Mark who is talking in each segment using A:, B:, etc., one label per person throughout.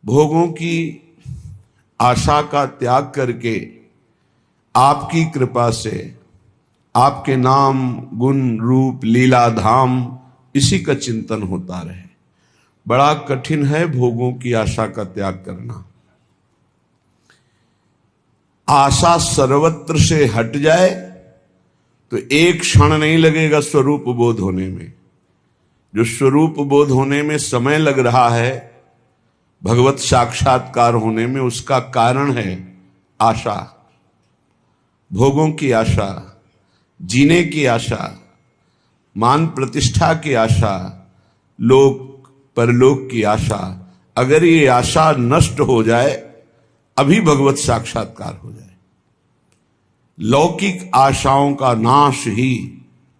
A: भोगों की आशा का त्याग करके आपकी कृपा से आपके नाम गुण रूप लीला धाम इसी का चिंतन होता रहे। बड़ा कठिन है भोगों की आशा का त्याग करना। आशा सर्वत्र से हट जाए तो एक क्षण नहीं लगेगा स्वरूप बोध होने में। जो स्वरूप बोध होने में समय लग रहा है, भगवत साक्षात्कार होने में, उसका कारण है आशा। भोगों की आशा, जीने की आशा, मान प्रतिष्ठा की आशा, लोक परलोक की आशा। अगर ये आशा नष्ट हो जाए अभी भगवत साक्षात्कार हो जाए। लौकिक आशाओं का नाश ही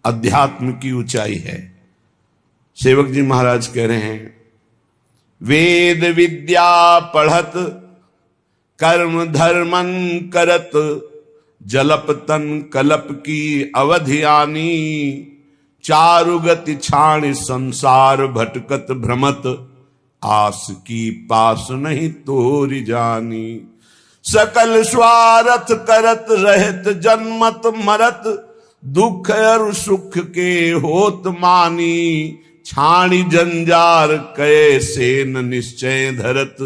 A: अध्यात्म की ऊंचाई है। सेवक जी महाराज कह रहे हैं, वेद विद्या पढ़त कर्म धर्मन करत जलप तन कलप की अवधि आनी चारुगति छाण संसार भटकत भ्रमत आस की पास नहीं तोरी जानी सकल स्वार्थ करत रहत जन्मत मरत दुख और सुख के होत मानी छाणी जंजार कैसे न निश्चय धरत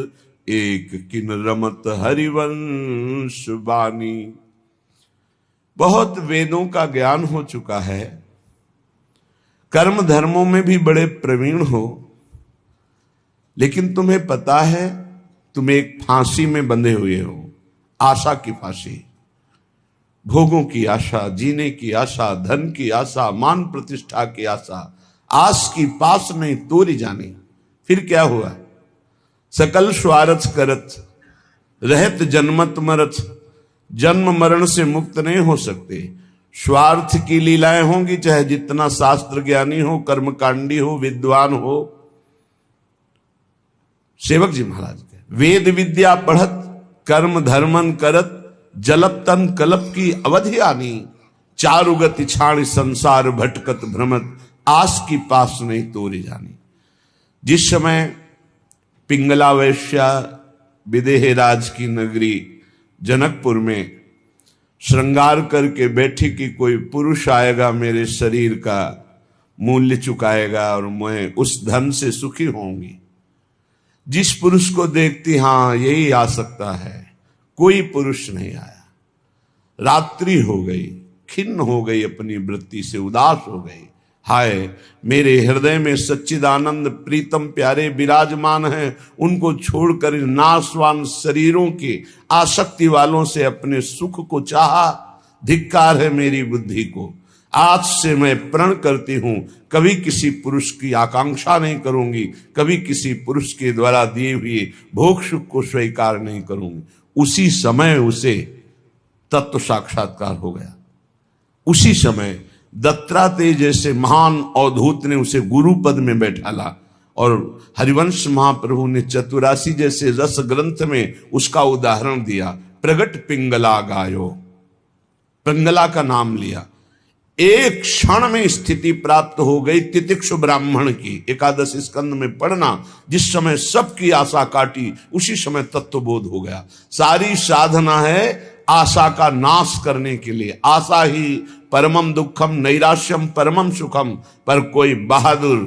A: एक किन रमत हरिवंश बानी। बहुत वेदों का ज्ञान हो चुका है, कर्म धर्मों में भी बड़े प्रवीण हो, लेकिन तुम्हें पता है तुम एक फांसी में बंधे हुए हो, आशा की फांसी। भोगों की आशा, जीने की आशा, धन की आशा, मान प्रतिष्ठा की आशा, आस की पास नहीं तोरी जानी। फिर क्या हुआ? सकल स्वार्थ करत रहत जन्मत मरत। जन्म मरण से मुक्त नहीं हो सकते। स्वार्थ की लीलाएं होंगी, चाहे जितना शास्त्र ज्ञानी हो, कर्मकांडी हो, विद्वान हो। सेवक जी महाराज के वेद विद्या पढ़त कर्म धर्मन करत जलप तन कलप की अवधि आनी चारुगति छाणी संसार भटकत भ्रमत आस की पास नहीं तोरी जानी। जिस समय पिंगला वैश्या विदेह राज की नगरी जनकपुर में श्रृंगार करके बैठी कि कोई पुरुष आएगा, मेरे शरीर का मूल्य चुकाएगा और मैं उस धन से सुखी होंगी। जिस पुरुष को देखती, हां यही आ सकता है, कोई पुरुष नहीं आया। रात्रि हो गई, खिन्न हो गई, अपनी वृत्ति से उदास हो गई। हाय, मेरे हृदय में सच्चिदानंद प्रीतम प्यारे विराजमान हैं, उनको छोड़कर नाशवान शरीरों की आसक्ति वालों से अपने सुख को चाहा। धिक्कार है मेरी बुद्धि को। आज से मैं प्रण करती हूं, कभी किसी पुरुष की आकांक्षा नहीं करूंगी, कभी किसी पुरुष के द्वारा दिए हुए भोग सुख को स्वीकार नहीं करूंगी। उसी समय उसे तत्व साक्षात्कार हो गया। उसी समय दत्तात्रेय जैसे महान अवधूत ने उसे गुरु पद में बैठाला और हरिवंश महाप्रभु ने चतुरासी जैसे रस ग्रंथ में उसका उदाहरण दिया। प्रगट पिंगला गायो, पिंगला का नाम लिया। एक क्षण में स्थिति प्राप्त हो गई तितिक्षु ब्राह्मण की। एकादश स्कंद में पढ़ना, जिस समय सबकी आशा काटी उसी समय तत्वबोध हो गया। सारी साधना है आशा का नाश करने के लिए। आशा ही परमम दुखम नैराश्यम परमम सुखम। पर कोई बहादुर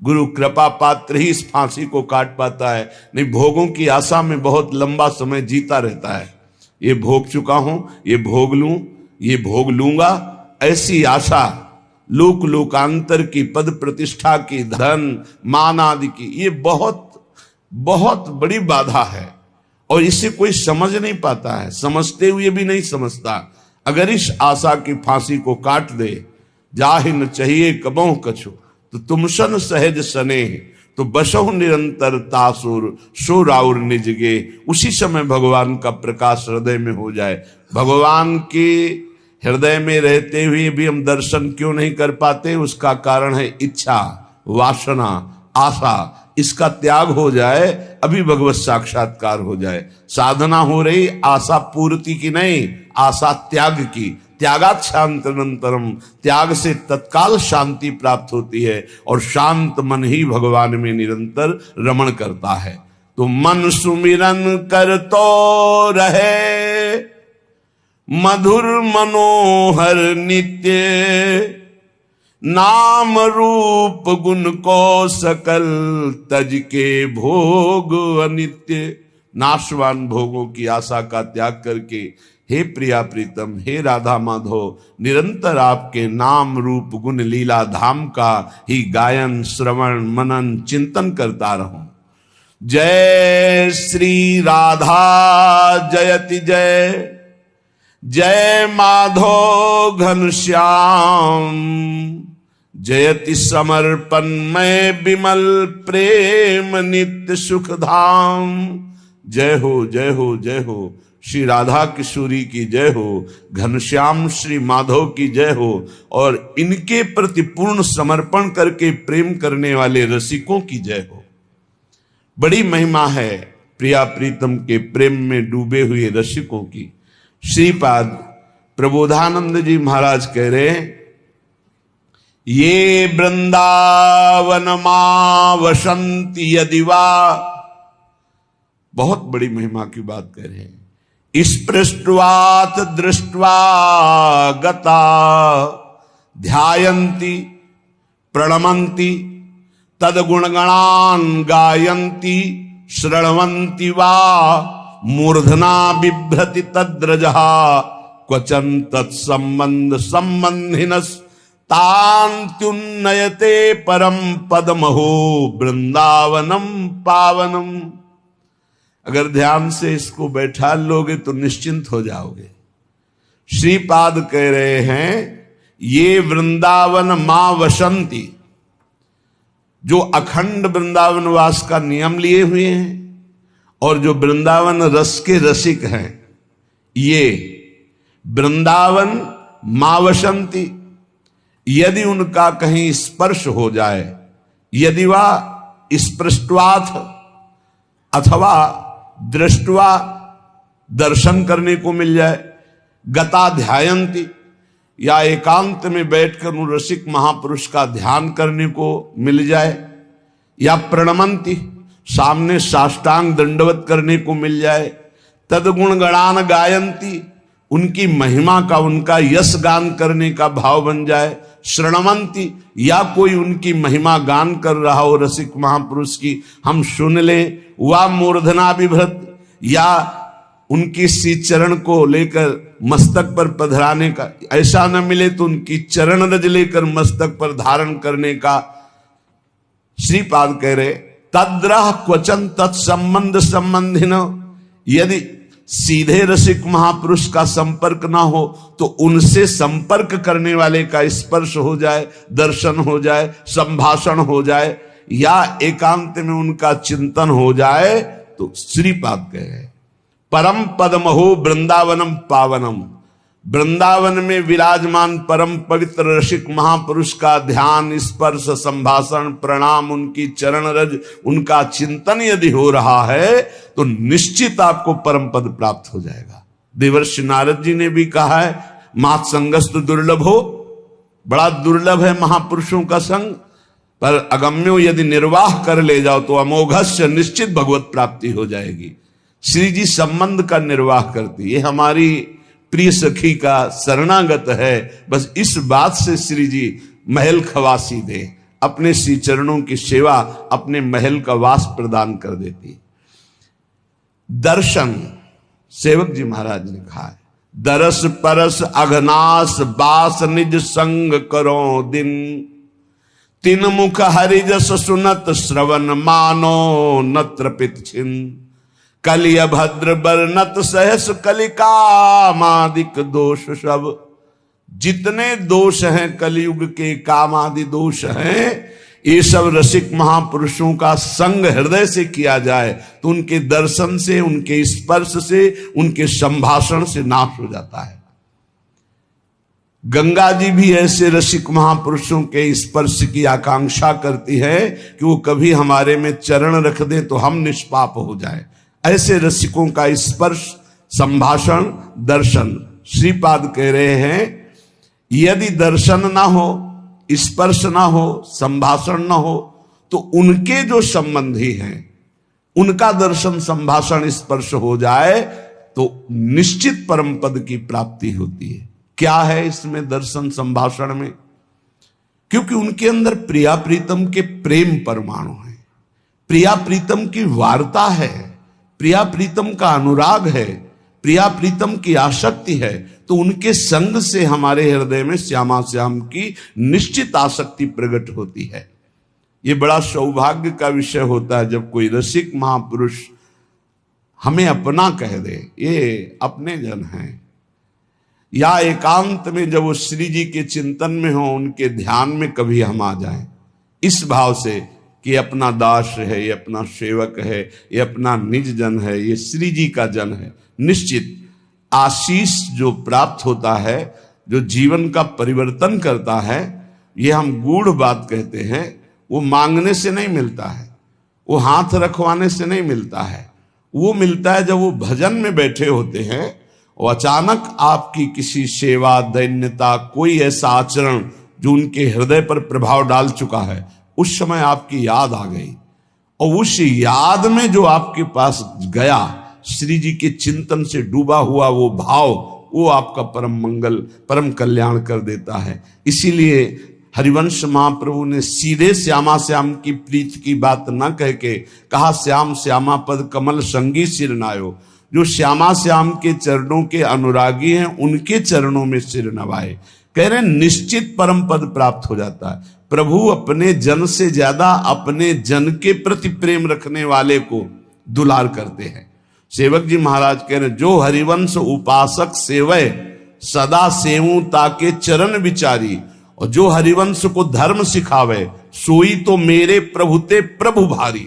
A: गुरु कृपा पात्र ही इस फांसी को काट पाता है, नहीं भोगों की आशा में बहुत लंबा समय जीता रहता है। ये भोग चुका हूं, ये भोग लूं, ये भोग लूंगा, ऐसी आशा लोक लोकांतर की, पद प्रतिष्ठा की, धन मान आदि की, ये बहुत बहुत बड़ी बाधा है और इसे कोई समझ नहीं पाता है, समझते हुए भी नहीं समझता। अगर इस आशा की फांसी को काट दे, जाहि न चाहिए कबहु कछु, तो तुमसन सहज सने तो बसहु निरंतर तासुर सो राउर निजगे। उसी समय भगवान का प्रकाश हृदय में हो जाए। भगवान के हृदय में रहते हुए भी हम दर्शन क्यों नहीं कर पाते? उसका कारण है इच्छा, वासना, आशा। इसका त्याग हो जाए, अभी भगवत साक्षात्कार हो जाए। साधना हो रही आशा पूर्ति की नहीं, आशा त्याग की। त्यागात् शांतिरंतरम, त्याग से तत्काल शांति प्राप्त होती है और शांत मन ही भगवान में निरंतर रमण करता है। तो मन सुमिरन कर तो रहे मधुर मनोहर नित्य, नाम रूप गुण को सकल तज के भोग अनित्य। नाशवान भोगों की आशा का त्याग करके हे प्रिया प्रीतम, हे राधा माधव, निरंतर आपके नाम रूप गुण लीला धाम का ही गायन श्रवण मनन चिंतन करता रहूं। जय श्री राधा जयति जय, जय माधव घनश्याम, जयति समर्पण में विमल प्रेम नित्य सुख धाम। जय हो जय हो जय हो, श्री राधा किशोरी की जय हो, घनश्याम श्री माधव की जय हो, और इनके प्रति पूर्ण समर्पण करके प्रेम करने वाले रसिकों की जय हो। बड़ी महिमा है प्रिया प्रीतम के प्रेम में डूबे हुए रसिकों की। श्रीपाद प्रबोधानंद जी महाराज कह रहे हैं, ये वृंदावन मां वसंति यदि वा, बहुत बड़ी महिमा की बात कह रहे हैं। स्पृष्ट्वात दृष्ट्वा गता, ध्यायन्ति प्रणमन्ति तद्गुणगणान् गायन्ति, शृण्वन्ति वा मूर्धना बिभ्रति तद्रजः, क्वचन तत्संबंध संबंधिनस् तान्त्युन्नयते परम पदमहो वृंदावनम पावनम। अगर ध्यान से इसको बैठा लोगे तो निश्चिंत हो जाओगे। श्रीपाद कह रहे हैं, ये वृंदावन मां वसंती, जो अखंड वृंदावन वास का नियम लिए हुए हैं और जो वृंदावन रस के रसिक हैं, ये वृंदावन मां वसंती, यदि उनका कहीं स्पर्श हो जाए, यदि वह स्पृष्ट्वाथ अथवा दृष्टवा दर्शन करने को मिल जाए, गता ध्यायन्ति या एकांत में बैठकर उन रसिक महापुरुष का ध्यान करने को मिल जाए, या प्रणमंती सामने साष्टांग दंडवत करने को मिल जाए, तदगुण गणान गायन्ति उनकी महिमा का उनका यश गान करने का भाव बन जाए, श्रणवंती या कोई उनकी महिमा गान कर रहा हो रसिक महापुरुष की हम सुन लें, वा मूर्धना विभ्रत या उनकी सी चरण को लेकर मस्तक पर पधराने का, ऐसा न मिले तो उनकी चरण रज लेकर मस्तक पर धारण करने का। श्रीपाद कह रहे, तद्रह क्वचन तत्संबंध संबंधिन, यदि सीधे रसिक महापुरुष का संपर्क ना हो तो उनसे संपर्क करने वाले का स्पर्श हो जाए, दर्शन हो जाए, संभाषण हो जाए, या एकांत में उनका चिंतन हो जाए, तो श्रीपाद कहे परम पदमहो वृंदावनम पावनम। वृंदावन में विराजमान परम पवित्र रसिक महापुरुष का ध्यान, स्पर्श, संभाषण, प्रणाम, उनकी चरण रज, उनका चिंतन यदि हो रहा है तो निश्चित आपको परम पद प्राप्त हो जाएगा। देवर्षि नारद जी ने भी कहा है, मात संगस्तु दुर्लभ हो, बड़ा दुर्लभ है महापुरुषों का संग, पर अगम्यो यदि निर्वाह कर ले जाओ तो अमोघस्य निश्चित भगवत प्राप्ति हो जाएगी। श्री जी संबंध का निर्वाह करती, ये हमारी प्रिय सखी का शरणागत है। बस इस बात से श्री जी महल खवासी दे, अपने श्री चरणों की सेवा अपने महल का वास प्रदान कर देती। दर्शन, सेवक जी महाराज ने कहा है, दरस परस अघनास बास निज संग करो दिन, तीन मुख हरिजस सुनत श्रवण मानो न त्रपित छिन, कलिय भद्र बरनत सहस कलिका मादिक दोष सब। जितने दोष हैं कलयुग के कामादि दोष हैं, ये सब रसिक महापुरुषों का संग हृदय से किया जाए तो उनके दर्शन से, उनके स्पर्श से, उनके संभाषण से नाश हो जाता है। गंगा जी भी ऐसे रसिक महापुरुषों के स्पर्श की आकांक्षा करती है कि वो कभी हमारे में चरण रख दे तो हम निष्पाप हो जाए। ऐसे रसिकों का स्पर्श, संभाषण, दर्शन, श्रीपाद कह रहे हैं, यदि दर्शन ना हो, स्पर्श ना हो, संभाषण ना हो तो उनके जो संबंधी हैं उनका दर्शन संभाषण स्पर्श हो जाए तो निश्चित परम पद की प्राप्ति होती है। क्या है इसमें दर्शन संभाषण में? क्योंकि उनके अंदर प्रिया प्रीतम के प्रेम परमाणु है, प्रिया प्रीतम की वार्ता है, प्रिया प्रीतम का अनुराग है, प्रिया प्रीतम की आसक्ति है। तो उनके संग से हमारे हृदय में श्यामा श्याम की निश्चित आसक्ति प्रकट होती है। ये बड़ा सौभाग्य का विषय होता है जब कोई रसिक महापुरुष हमें अपना कह दे, ये अपने जन हैं। या एकांत में जब वो श्री जी के चिंतन में हो, उनके ध्यान में कभी हम आ जाएं इस भाव से कि अपना दास है, ये अपना सेवक है, ये अपना निज जन है, ये श्री जी का जन है, निश्चित आशीष जो प्राप्त होता है, जो जीवन का परिवर्तन करता है, ये हम गूढ़ बात कहते हैं। वो मांगने से नहीं मिलता है, वो हाथ रखवाने से नहीं मिलता है, वो मिलता है जब वो भजन में बैठे होते हैं और अचानक आपकी किसी सेवा, दैन्यता, कोई ऐसा आचरण जो उनके हृदय पर प्रभाव डाल चुका है, उस समय आपकी याद आ गई और उस याद में जो आपके पास गया, श्री जी के चिंतन से डूबा हुआ वो भाव, वो आपका परम मंगल, परम कल्याण कर देता है। इसीलिए हरिवंश महाप्रभु ने सीधे श्यामा श्याम की प्रीत की बात न कह के कहा, श्याम श्यामा पद कमल संगी सिर नायो। जो श्यामा श्याम के चरणों के अनुरागी हैं, उनके चरणों में सिर नवाए। कह रहे निश्चित परम पद प्राप्त हो जाता है। प्रभु अपने जन से ज्यादा अपने जन के प्रति प्रेम रखने वाले को दुलार करते हैं। सेवक जी महाराज कह रहे, जो हरिवंश उपासक सेवय सदा सेवू ताके चरण विचारी। और जो हरिवंश को धर्म सिखावे, सोई तो मेरे प्रभु ते प्रभु भारी।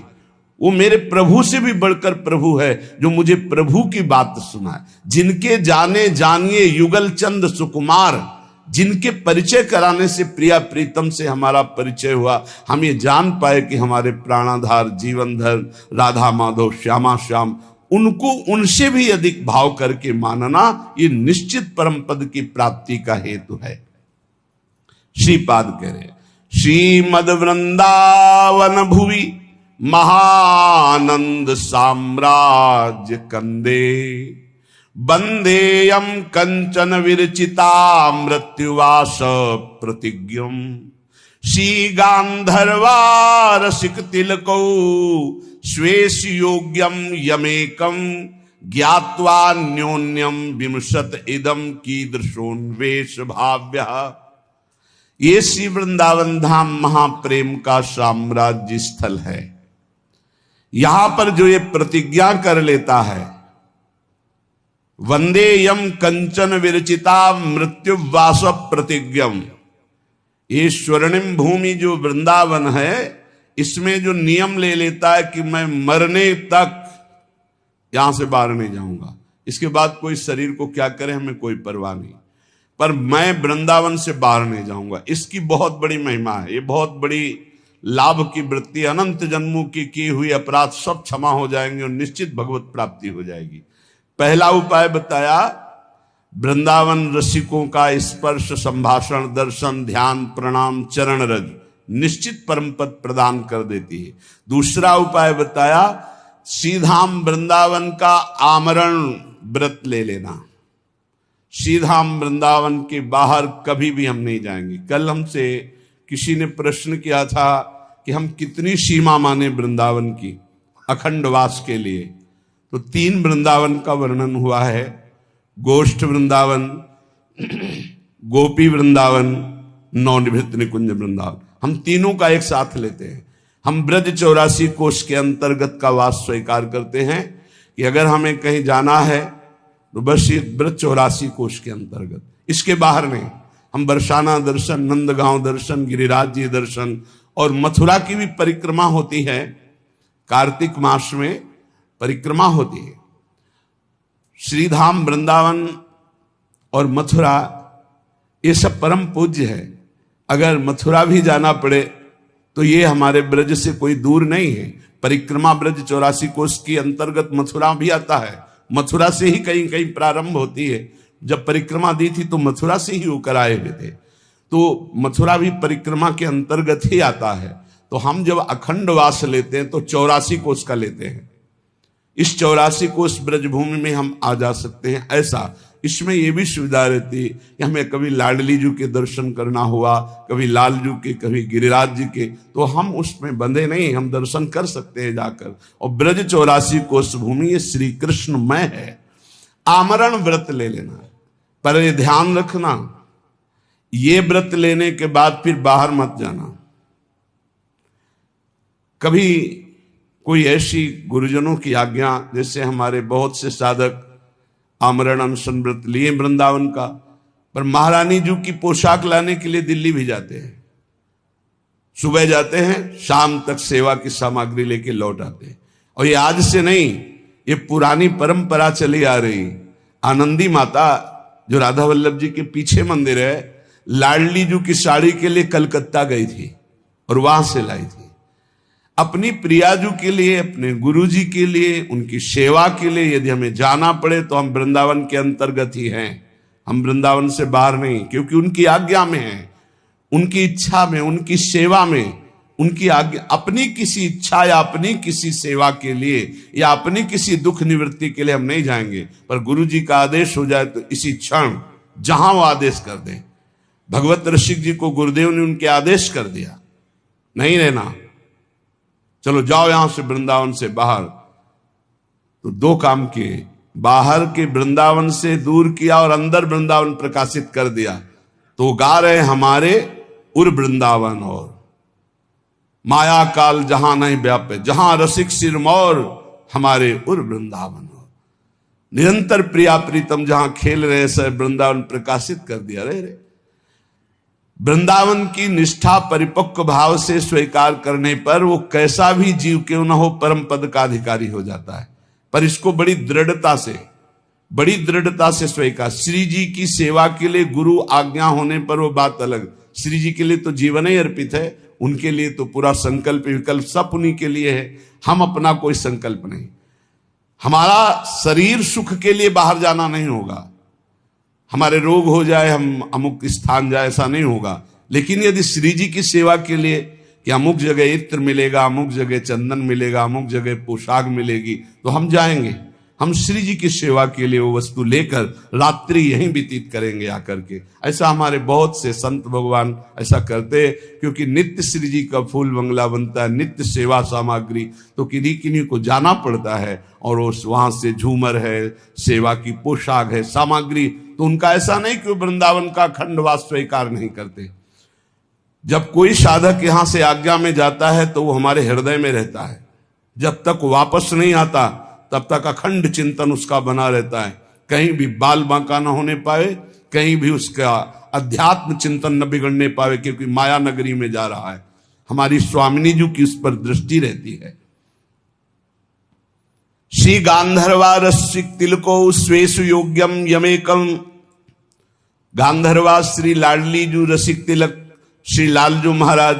A: वो मेरे प्रभु से भी बढ़कर प्रभु है, जो मुझे प्रभु की बात सुनाए। जिनके जाने जानिए युगल चंद सुकुमार, जिनके परिचय कराने से प्रिया प्रीतम से हमारा परिचय हुआ, हम ये जान पाए कि हमारे प्राणाधार जीवनधर राधा माधव श्यामा श्याम, उनको उनसे भी अधिक भाव करके मानना, ये निश्चित परम पद की प्राप्ति का हेतु है। श्रीपाद कह रहे, श्रीमद वृंदावन भुवि महानंद साम्राज्य कंदे, वंदेयम कंचन विरचिता मृत्युवास प्रतिज्ञम। श्री गांधर्वा रसिक तिलकौ स्वेश योग्यम यमेकम, ज्ञात्वा न्योन्यम विमशत इदम कीदृशोन्वेष भाव्यः। ये श्री वृंदावन धाम महाप्रेम का साम्राज्य स्थल है। यहां पर जो ये प्रतिज्ञा कर लेता है, वंदे यम कंचन विरचिता मृत्युवास प्रतिज्ञम, ये स्वर्णिम भूमि जो वृंदावन है, इसमें जो नियम ले लेता है कि मैं मरने तक यहां से बाहर नहीं जाऊंगा, इसके बाद कोई शरीर को क्या करे हमें कोई परवाह नहीं, पर मैं वृंदावन से बाहर नहीं जाऊंगा, इसकी बहुत बड़ी महिमा है। ये बहुत बड़ी लाभ की वृत्ति, अनंत जन्मों की हुई अपराध सब क्षमा हो जाएंगे और निश्चित भगवत प्राप्ति हो जाएगी। पहला उपाय बताया, वृंदावन रसिकों का स्पर्श, संभाषण, दर्शन, ध्यान, प्रणाम, चरण रज निश्चित परम पद प्रदान कर देती है। दूसरा उपाय बताया, श्रीधाम वृंदावन का आमरण व्रत ले लेना। श्रीधाम वृंदावन के बाहर कभी भी हम नहीं जाएंगे। कल हमसे किसी ने प्रश्न किया था कि हम कितनी सीमा माने वृंदावन की अखंडवास के लिए, तो 3 वृंदावन का वर्णन हुआ है, गोष्ठ वृंदावन, गोपी वृंदावन, नवनिभृत निकुंज वृंदावन। हम तीनों का एक साथ लेते हैं। हम ब्रज 84 कोष के अंतर्गत का वास स्वीकार करते हैं कि अगर हमें कहीं जाना है तो बस ये ब्रज 84 कोष के अंतर्गत, इसके बाहर नहीं। हम बरसाना दर्शन, नंदगांव दर्शन, गिरिराज जी दर्शन और मथुरा की भी परिक्रमा होती है, कार्तिक मास में परिक्रमा होती है। श्रीधाम वृंदावन और मथुरा ये सब परम पूज्य है। अगर मथुरा भी जाना पड़े तो ये हमारे ब्रज से कोई दूर नहीं है। परिक्रमा ब्रज 84 कोष के अंतर्गत मथुरा भी आता है। मथुरा से ही कहीं कहीं प्रारंभ होती है। जब परिक्रमा दी थी तो मथुरा से ही होकर आए हुए थे, तो मथुरा भी परिक्रमा के अंतर्गत ही आता है। तो हम जब अखंड वास लेते हैं तो 84 कोष का लेते हैं। इस 84 कोस ब्रजभूमि में हम आ जा सकते हैं। ऐसा इसमें ये भी सुविधा रहती है कि हमें कभी लाडली जी के दर्शन करना हुआ, कभी लालजू के, कभी गिरिराज जी के, तो हम उसमें बंधे नहीं, हम दर्शन कर सकते हैं जाकर। और ब्रज 84 कोस भूमि ये श्री कृष्णमय है। आमरण व्रत ले लेना, पर ये ध्यान रखना, ये व्रत लेने के बाद फिर बाहर मत जाना। कभी कोई ऐसी गुरुजनों की आज्ञा, जैसे हमारे बहुत से साधक आमरण अनशन व्रत लिए वृंदावन का, पर महारानी जी की पोशाक लाने के लिए दिल्ली भी जाते हैं। सुबह जाते हैं, शाम तक सेवा की सामग्री लेके लौट आते हैं। और ये आज से नहीं, ये पुरानी परंपरा चली आ रही। आनंदी माता जो राधा वल्लभ जी के पीछे मंदिर है, लाडली जी की साड़ी के लिए कलकत्ता गई थी और वहां से लाई थी। अपनी प्रियाजू के लिए, अपने गुरुजी के लिए, उनकी सेवा के लिए यदि हमें जाना पड़े तो हम वृंदावन के अंतर्गत ही हैं, हम वृंदावन से बाहर नहीं, क्योंकि उनकी आज्ञा में है, उनकी इच्छा में, उनकी सेवा में, उनकी आज्ञा। अपनी किसी इच्छा या अपनी किसी सेवा के लिए या अपनी किसी दुख निवृत्ति के लिए हम नहीं जाएंगे, पर गुरुजी का आदेश हो जाए तो इसी क्षण जहां वो आदेश कर दे। भगवत ऋषिक जी को गुरुदेव ने उनके आदेश कर दिया, नहीं रहना, चलो जाओ यहां से वृंदावन से बाहर। तो दो काम किए, बाहर के वृंदावन से दूर किया और अंदर वृंदावन प्रकाशित कर दिया। तो गा रहे हमारे उर वृंदावन और माया काल जहां नहीं व्यापे, जहां रसिक सिरमौर हमारे उर वृंदावन और निरंतर प्रिया प्रीतम जहां खेल रहे सब वृंदावन प्रकाशित कर दिया। रे वृंदावन की निष्ठा परिपक्व भाव से स्वीकार करने पर वो कैसा भी जीव क्यों न हो परम पद का अधिकारी हो जाता है। पर इसको बड़ी दृढ़ता से स्वीकार। श्री जी की सेवा के लिए गुरु आज्ञा होने पर वो बात अलग। श्री जी के लिए तो जीवन ही अर्पित है, उनके लिए तो पूरा संकल्प विकल्प सब उन्हीं के लिए है। हम अपना कोई संकल्प नहीं, हमारा शरीर सुख के लिए बाहर जाना नहीं होगा, हमारे रोग हो जाए हम अमुक स्थान जाए ऐसा नहीं होगा। लेकिन यदि श्री जी की सेवा के लिए कि अमुक जगह इत्र मिलेगा, अमुक जगह चंदन मिलेगा, अमुक जगह पोशाक मिलेगी, तो हम जाएंगे। हम श्री जी की सेवा के लिए वो वस्तु लेकर रात्रि यहीं व्यतीत करेंगे आकर के। ऐसा हमारे बहुत से संत भगवान ऐसा करते हैं, क्योंकि नित्य श्री जी का फूल बंगला बनता है, नित्य सेवा सामग्री, तो किन्हीं किन्हीं को जाना पड़ता है और वहां से झूमर है, सेवा की पोशाक है, सामग्री। तो उनका ऐसा नहीं कि वृंदावन का खंडवास स्वीकार नहीं करते। जब कोई साधक यहां से आज्ञा में जाता है तो वो हमारे हृदय में रहता है, जब तक वापस नहीं आता तब तक अखंड चिंतन उसका बना रहता है। कहीं भी बाल बांका न होने पाए, कहीं भी उसका अध्यात्म चिंतन न बिगड़ने पावे, क्योंकि माया नगरी में जा रहा है। हमारी स्वामिनी जी की उस पर दृष्टि रहती है। श्री गांधर्वा रसिक तिलको स्वेशु योग्यम यमेकम। गांधर्वा श्री लाडली जू रसिक तिलक श्री लालजू महाराज,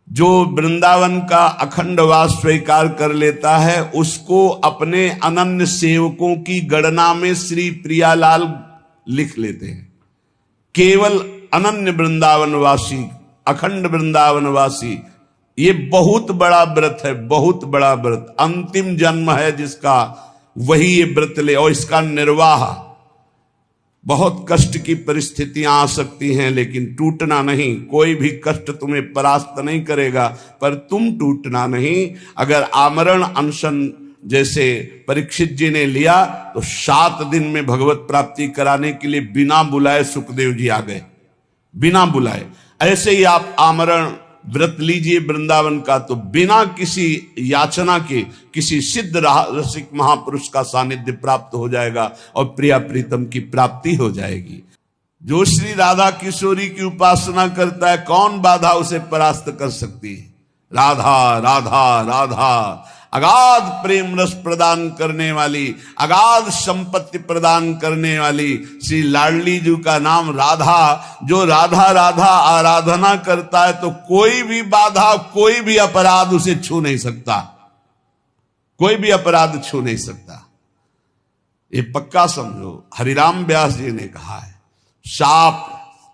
A: जो वृंदावन का अखंड वास स्वीकार कर लेता है, उसको अपने अनन्य सेवकों की गणना में श्री प्रियालाल लिख लेते हैं। केवल अनन्य वृंदावनवासी, अखंड वृंदावनवासी, ये बहुत बड़ा व्रत है, बहुत बड़ा व्रत। अंतिम जन्म है जिसका, वही ये व्रत ले। और इसका निर्वाह, बहुत कष्ट की परिस्थितियां आ सकती हैं, लेकिन टूटना नहीं। कोई भी कष्ट तुम्हें परास्त नहीं करेगा, पर तुम टूटना नहीं। अगर आमरण अनशन जैसे परीक्षित जी ने लिया तो 7 दिन में भगवत प्राप्ति कराने के लिए बिना बुलाए सुखदेव जी आ गए, बिना बुलाए। ऐसे ही आप आमरण व्रत लीजिए वृंदावन का, तो बिना किसी याचना के किसी सिद्ध रसिक महापुरुष का सानिध्य प्राप्त हो जाएगा और प्रिया प्रीतम की प्राप्ति हो जाएगी। जो श्री राधा किशोरी की उपासना करता है, कौन बाधा उसे परास्त कर सकती है? राधा राधा राधा, अगाध प्रेम रस प्रदान करने वाली, अगाध संपत्ति प्रदान करने वाली श्री लाडली जी का नाम राधा। जो राधा राधा आराधना करता है तो कोई भी बाधा, कोई भी अपराध उसे छू नहीं सकता, कोई भी अपराध छू नहीं सकता। ये पक्का समझो। हरिराम व्यास जी ने कहा है, शाप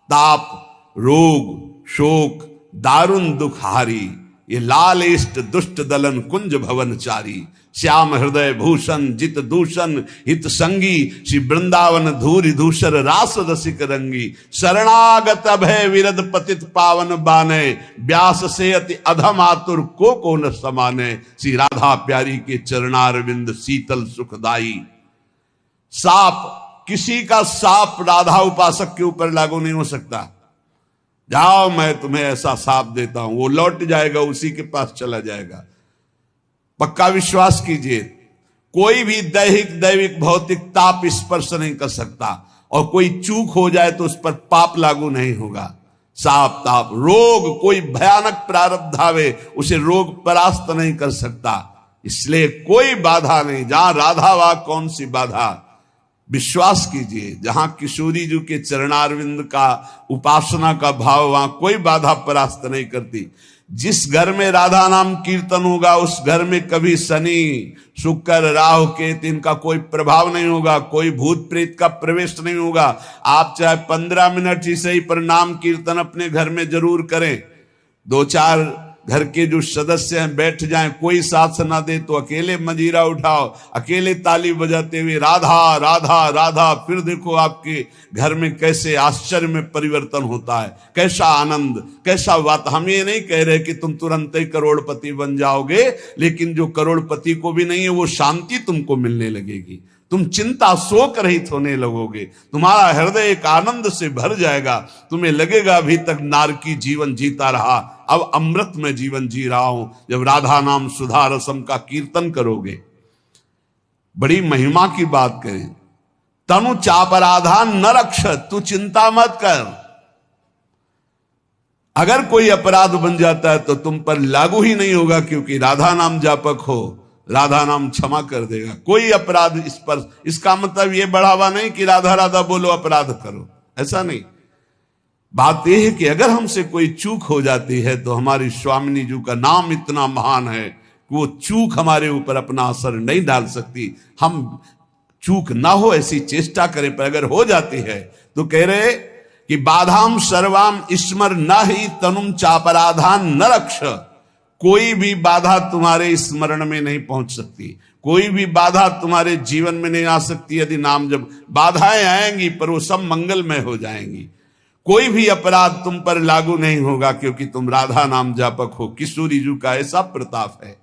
A: ताप रोग शोक दारुण दुख हारी, ये लाल इष्ट दुष्ट दलन कुंज भवन चारी। श्याम हृदय भूषण जित दूषण हित संगी, श्री वृंदावन धूरि धूसर रास रसिक रंगी। शरणागत अभय विरद पतित पावन बाने, व्यास से अति अधम आतुर को न समाने। श्री राधा प्यारी के चरणारविंद शीतल सुखदाई। साप, किसी का साप राधा उपासक के ऊपर लागू नहीं हो सकता। जाओ मैं तुम्हें ऐसा साप देता हूं, वो लौट जाएगा, उसी के पास चला जाएगा। पक्का विश्वास कीजिए, कोई भी दैहिक दैविक भौतिक ताप स्पर्श नहीं कर सकता, और कोई चूक हो जाए तो उस पर पाप लागू नहीं होगा। साप ताप रोग, कोई भयानक प्रारब्ध आवे उसे रोग परास्त नहीं कर सकता। इसलिए कोई बाधा नहीं। जहां राधा वहां कौन सी बाधा। विश्वास कीजिए, जहां किशोरी जी के चरणारविंद का उपासना का भाव, वहां कोई बाधा परास्त नहीं करती। जिस घर में राधा नाम कीर्तन होगा उस घर में कभी शनि शुक्र राहु केतु इनका कोई प्रभाव नहीं होगा, कोई भूत प्रेत का प्रवेश नहीं होगा। आप चाहे 15 मिनट ही सही पर नाम कीर्तन अपने घर में जरूर करें। 2-4 घर के जो सदस्य हैं बैठ जाएं, कोई साथ ना दे तो अकेले मंजीरा उठाओ, अकेले ताली बजाते हुए राधा राधा राधा। फिर देखो आपके घर में कैसे आश्चर्य में परिवर्तन होता है, कैसा आनंद, कैसा बात। हम ये नहीं कह रहे कि तुम तुरंत ही करोड़पति बन जाओगे, लेकिन जो करोड़पति को भी नहीं है वो शांति तुमको मिलने लगेगी। तुम चिंता शोक रहित होने लगोगे, तुम्हारा हृदय एक आनंद से भर जाएगा। तुम्हें लगेगा अभी तक नारकी जीवन जीता रहा, अब अमृत में जीवन जी रहा हूं। जब राधा नाम सुधा रसम का कीर्तन करोगे, बड़ी महिमा की बात करें। तनु चापराधान न रक्ष, तू चिंता मत कर। अगर कोई अपराध बन जाता है तो तुम पर लागू ही नहीं होगा, क्योंकि राधा नाम जापक हो, राधा नाम क्षमा कर देगा। कोई अपराध इस पर, इसका मतलब ये बढ़ावा नहीं कि राधा राधा बोलो अपराध करो, ऐसा नहीं। बात यह है कि अगर हमसे कोई चूक हो जाती है तो हमारी स्वामिनी जी का नाम इतना महान है कि वो चूक हमारे ऊपर अपना असर नहीं डाल सकती। हम चूक ना हो ऐसी चेष्टा करें, पर अगर हो जाती है तो कह रहे कि बाधाम सर्वाम स्मर न ही तनुम चापराधान न रक्ष। कोई भी बाधा तुम्हारे स्मरण में नहीं पहुंच सकती, कोई भी बाधा तुम्हारे जीवन में नहीं आ सकती। यदि नाम जब बाधाएं आएंगी पर वो सब मंगलमय हो जाएंगी। कोई भी अपराध तुम पर लागू नहीं होगा, क्योंकि तुम राधा नाम जापक हो। किशोरी जी का ऐसा प्रताप है।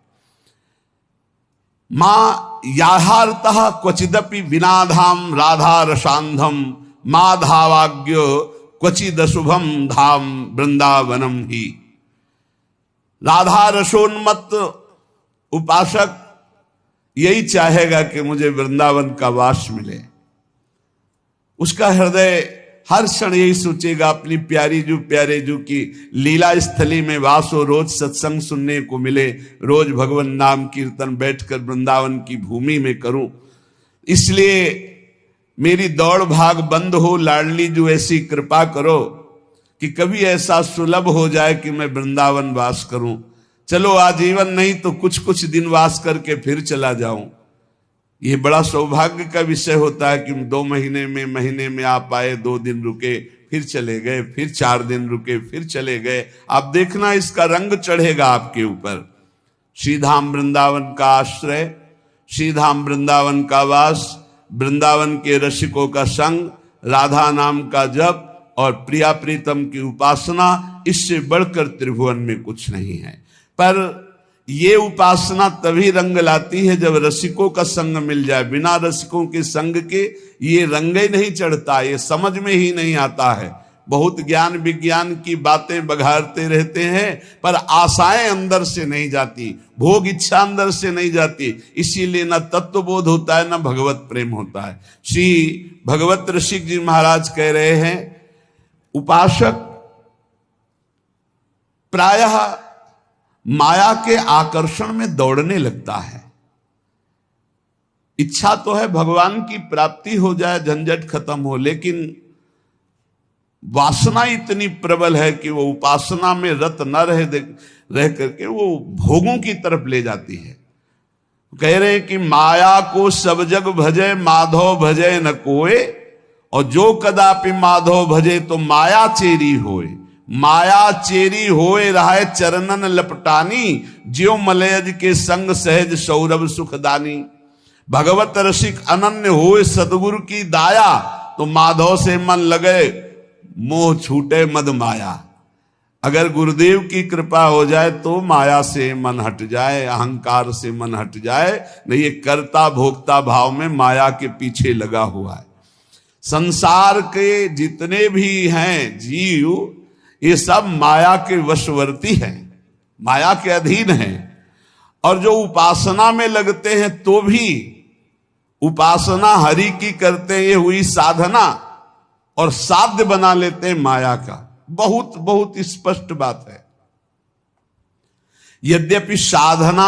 A: मां याहारतः क्वचिदपि विनाधाम राधा रसांधम, मां धावाग्यो क्वचिदशुभम धाम वृंदावनम ही। राधा रसोन्मत्त उपासक यही चाहेगा कि मुझे वृंदावन का वास मिले। उसका हृदय हर क्षण यही सोचेगा अपनी प्यारी जू प्यारे जू की लीला स्थली में वास हो, रोज सत्संग सुनने को मिले, रोज भगवान नाम कीर्तन बैठकर वृंदावन की भूमि में करूं। इसलिए मेरी दौड़ भाग बंद हो, लाडली जू ऐसी कृपा करो कि कभी ऐसा सुलभ हो जाए कि मैं वृंदावन वास करूं। चलो आजीवन नहीं तो कुछ कुछ दिन वास करके फिर चला जाऊं। ये बड़ा सौभाग्य का विषय होता है कि 2 महीने में आप आए, 2 दिन रुके, फिर चले गए, फिर 4 दिन रुके, फिर चले गए। आप देखना इसका रंग चढ़ेगा आपके ऊपर। श्रीधाम वृंदावन का आश्रय, श्रीधाम वृंदावन का वास, वृंदावन के रसिकों का संग, राधा नाम का जप और प्रिया प्रीतम की उपासना, इससे बढ़कर त्रिभुवन में कुछ नहीं है। पर ये उपासना तभी रंग लाती है जब रसिकों का संग मिल जाए। बिना रसिकों के संग के ये रंग ही नहीं चढ़ता, ये समझ में ही नहीं आता है। बहुत ज्ञान विज्ञान की बातें बघारते रहते हैं, पर आशाएं अंदर से नहीं जाती, भोग इच्छा अंदर से नहीं जाती। इसीलिए न तत्वबोध होता है, न भगवत प्रेम होता है। श्री भगवत ऋषिक जी महाराज कह रहे हैं, उपासक प्रायः माया के आकर्षण में दौड़ने लगता है। इच्छा तो है भगवान की प्राप्ति हो जाए, झंझट खत्म हो, लेकिन वासना इतनी प्रबल है कि वो उपासना में रत न रह करके वो भोगों की तरफ ले जाती है। कह रहे हैं कि माया को सब जग भजे, माधव भजे न कोय, और जो कदापि माधव भजे तो माया चेरी होए। माया चेरी होए रहाय चरणन लपटानी, ज्यो मलयज के संग सहज सौरभ सुखदानी। भगवत रसिक अनन्य होए सतगुरु की दाया, तो माधव से मन लगे मोह छूटे मद माया। अगर गुरुदेव की कृपा हो जाए तो माया से मन हट जाए, अहंकार से मन हट जाए, नहीं ये कर्ता भोक्ता भाव में माया के पीछे लगा हुआ है। संसार के जितने भी हैं जीव, ये सब माया के वशवर्ती हैं, माया के अधीन हैं। और जो उपासना में लगते हैं तो भी उपासना हरि की करते हैं, ये हुई साधना, और साध्य बना लेते हैं माया का। बहुत बहुत स्पष्ट बात है। यद्यपि साधना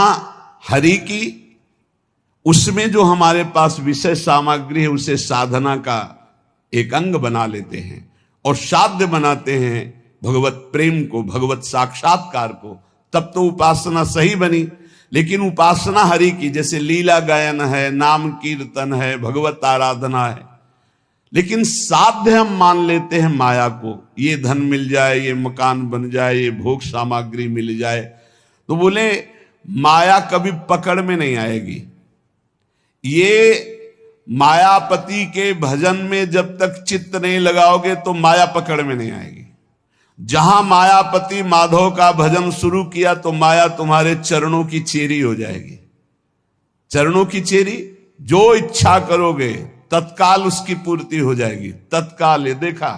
A: हरि की, उसमें जो हमारे पास विषय सामग्री है उसे साधना का एक अंग बना लेते हैं और साध्य बनाते हैं भगवत प्रेम को, भगवत साक्षात्कार को, तब तो उपासना सही बनी। लेकिन उपासना हरि की, जैसे लीला गायन है, नाम कीर्तन है, भगवत आराधना है, लेकिन साध्य हम मान लेते हैं माया को। ये धन मिल जाए, ये मकान बन जाए, ये भोग सामग्री मिल जाए, तो बोले माया कभी पकड़ में नहीं आएगी। ये मायापति के भजन में जब तक चित्त नहीं लगाओगे तो माया पकड़ में नहीं आएगी। जहां मायापति माधव का भजन शुरू किया तो माया तुम्हारे चरणों की चेरी हो जाएगी। चरणों की चेरी, जो इच्छा करोगे तत्काल उसकी पूर्ति हो जाएगी। तत्काल, ये देखा,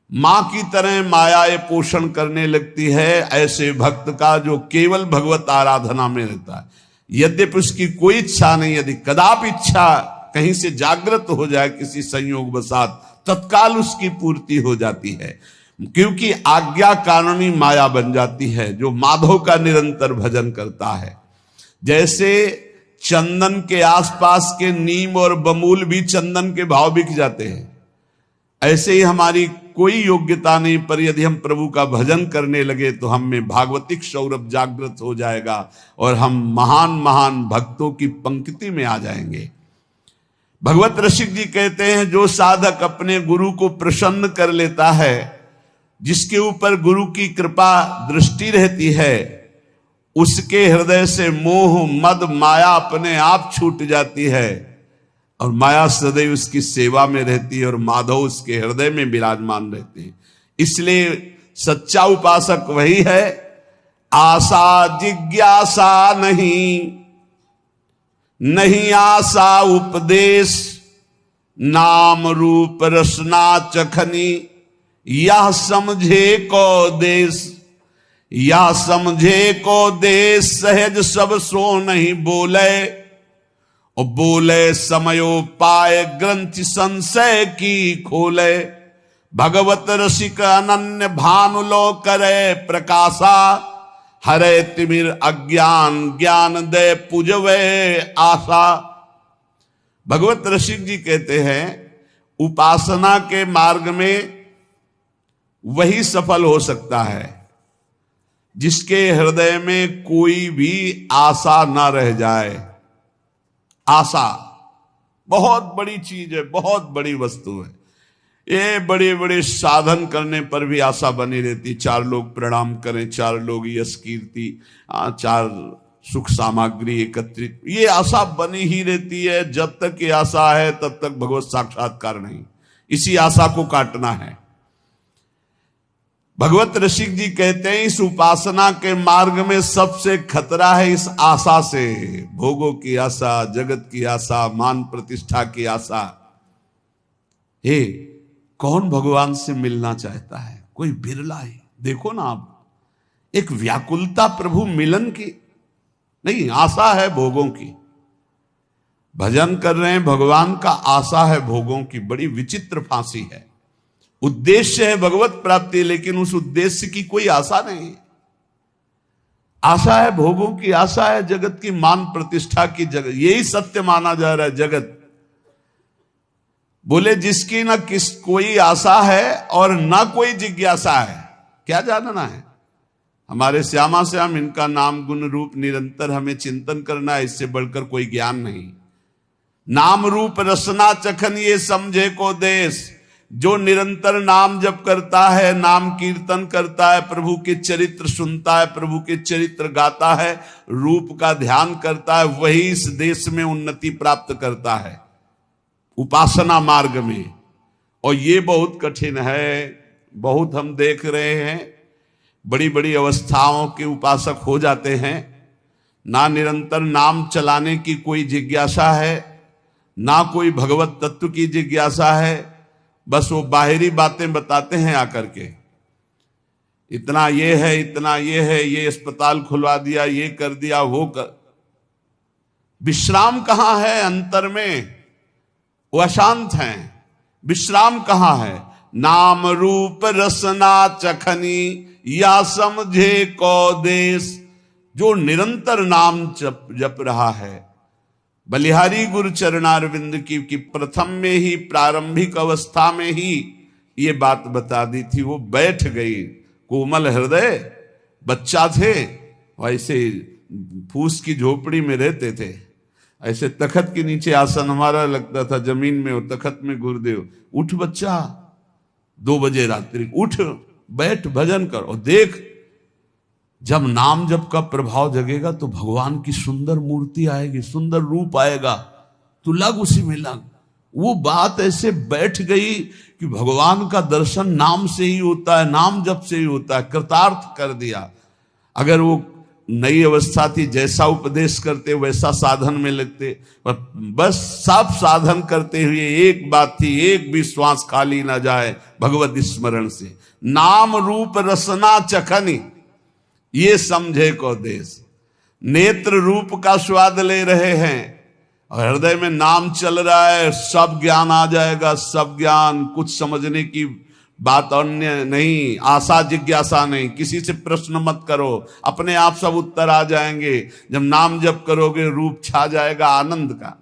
A: मां की तरह माया ये पोषण करने लगती है ऐसे भक्त का जो केवल भगवत आराधना में रहता है। यद्यपि उसकी कोई इच्छा नहीं, यदि कदापि इच्छा कहीं से जागृत हो जाए किसी संयोग वसात, तत्काल उसकी पूर्ति हो जाती है, क्योंकि आज्ञा कानूनी माया बन जाती है जो माधव का निरंतर भजन करता है। जैसे चंदन के आसपास के नीम और बमूल भी चंदन के भाव बिक जाते हैं, ऐसे ही हमारी कोई योग्यता नहीं, पर यदि हम प्रभु का भजन करने लगे तो हम में भागवतिक सौरभ जागृत हो जाएगा और हम महान महान भक्तों की पंक्ति में आ जाएंगे। भगवत रसिक जी कहते हैं, जो साधक अपने गुरु को प्रसन्न कर लेता है, जिसके ऊपर गुरु की कृपा दृष्टि रहती है, उसके हृदय से मोह मद माया अपने आप छूट जाती है और माया सदैव उसकी सेवा में रहती है और माधव उसके हृदय में विराजमान रहते हैं। इसलिए सच्चा उपासक वही है, आशा जिज्ञासा नहीं, नहीं आशा उपदेश, नाम रूप रसना चखनी, यह समझे को देश, या समझे को देश, सहज सब सो नहीं बोले, और बोले समयो पाए ग्रंथि संशय की खोले। भगवत रसिक अनन्य भानु लो करे प्रकाशा, हरे तिमिर अज्ञान ज्ञान दे पूजवे आशा। भगवत रसिक जी कहते हैं, उपासना के मार्ग में वही सफल हो सकता है जिसके हृदय में कोई भी आशा ना रह जाए। आशा बहुत बड़ी चीज है, बहुत बड़ी वस्तु है। ये बड़े बड़े साधन करने पर भी आशा बनी रहती, 4 लोग प्रणाम करें, 4 लोग यश कीर्ति, 4 सुख सामग्री एकत्रित, ये आशा बनी ही रहती है। जब तक ये आशा है तब तक भगवत साक्षात्कार नहीं। इसी आशा को काटना है। भगवत रसिक जी कहते हैं, इस उपासना के मार्ग में सबसे खतरा है इस आशा से, भोगों की आशा, जगत की आशा, मान प्रतिष्ठा की आशा। हे, कौन भगवान से मिलना चाहता है? कोई बिरला है। देखो ना आप, एक व्याकुलता प्रभु मिलन की नहीं, आशा है भोगों की। भजन कर रहे हैं भगवान का, आशा है भोगों की। बड़ी विचित्र फांसी है। उद्देश्य है भगवत प्राप्ति, लेकिन उस उद्देश्य की कोई आशा नहीं। आशा है भोगों की, आशा है जगत की मान प्रतिष्ठा की। जगत यही सत्य माना जा रहा है। जगत बोले जिसकी ना किस कोई आशा है और ना कोई जिज्ञासा है, क्या जानना है? हमारे श्यामा श्याम, इनका नाम गुण रूप निरंतर हमें चिंतन करना है, इससे बढ़कर कोई ज्ञान नहीं। नाम रूप रसना चखन ये समझे को देश, जो निरंतर नाम जप करता है, नाम कीर्तन करता है, प्रभु के चरित्र सुनता है, प्रभु के चरित्र गाता है, रूप का ध्यान करता है, वही इस देश में उन्नति प्राप्त करता है उपासना मार्ग में। और ये बहुत कठिन है, बहुत हम देख रहे हैं, बड़ी बड़ी अवस्थाओं के उपासक हो जाते हैं, ना निरंतर नाम चलाने की कोई जिज्ञासा है, ना कोई भगवत तत्व की जिज्ञासा है, बस वो बाहरी बातें बताते हैं आकर के, इतना ये है, इतना ये है, ये अस्पताल खुलवा दिया, ये कर दिया, वो कर। विश्राम कहां है अंतर में? वो अशांत हैं। विश्राम कहां है? नाम रूप रसना चखनी या समझे को देश। जो निरंतर नाम जप रहा है, बलिहारी गुरु चरणारविंद की प्रथम में ही, प्रारंभिक अवस्था में ही ये बात बता दी थी। वो बैठ गई, कोमल हृदय, बच्चा थे, वैसे फूस की झोपड़ी में रहते थे, ऐसे तखत के नीचे आसन हमारा लगता था, जमीन में हो, तखत में गुरुदेव। उठ बच्चा, 2 बजे रात्रि उठ, बैठ, भजन कर। और देख, जब नाम जप का प्रभाव जगेगा तो भगवान की सुंदर मूर्ति आएगी, सुंदर रूप आएगा, तो लग उसी में लग। वो बात ऐसे बैठ गई कि भगवान का दर्शन नाम से ही होता है, नाम जप से ही होता है। कृतार्थ कर दिया। अगर वो नई अवस्था थी, जैसा उपदेश करते वैसा साधन में लगते, पर बस सब साधन करते हुए एक बात थी, एक भी श्वास खाली ना जाए भगवत स्मरण से। नाम रूप रसना चखनी ये समझे को देश। नेत्र रूप का स्वाद ले रहे हैं और हृदय में नाम चल रहा है, सब ज्ञान आ जाएगा, सब ज्ञान। कुछ समझने की बात अन्य नहीं, आशा जिज्ञासा नहीं, किसी से प्रश्न मत करो, अपने आप सब उत्तर आ जाएंगे। जब नाम जप करोगे रूप छा जाएगा आनंद का।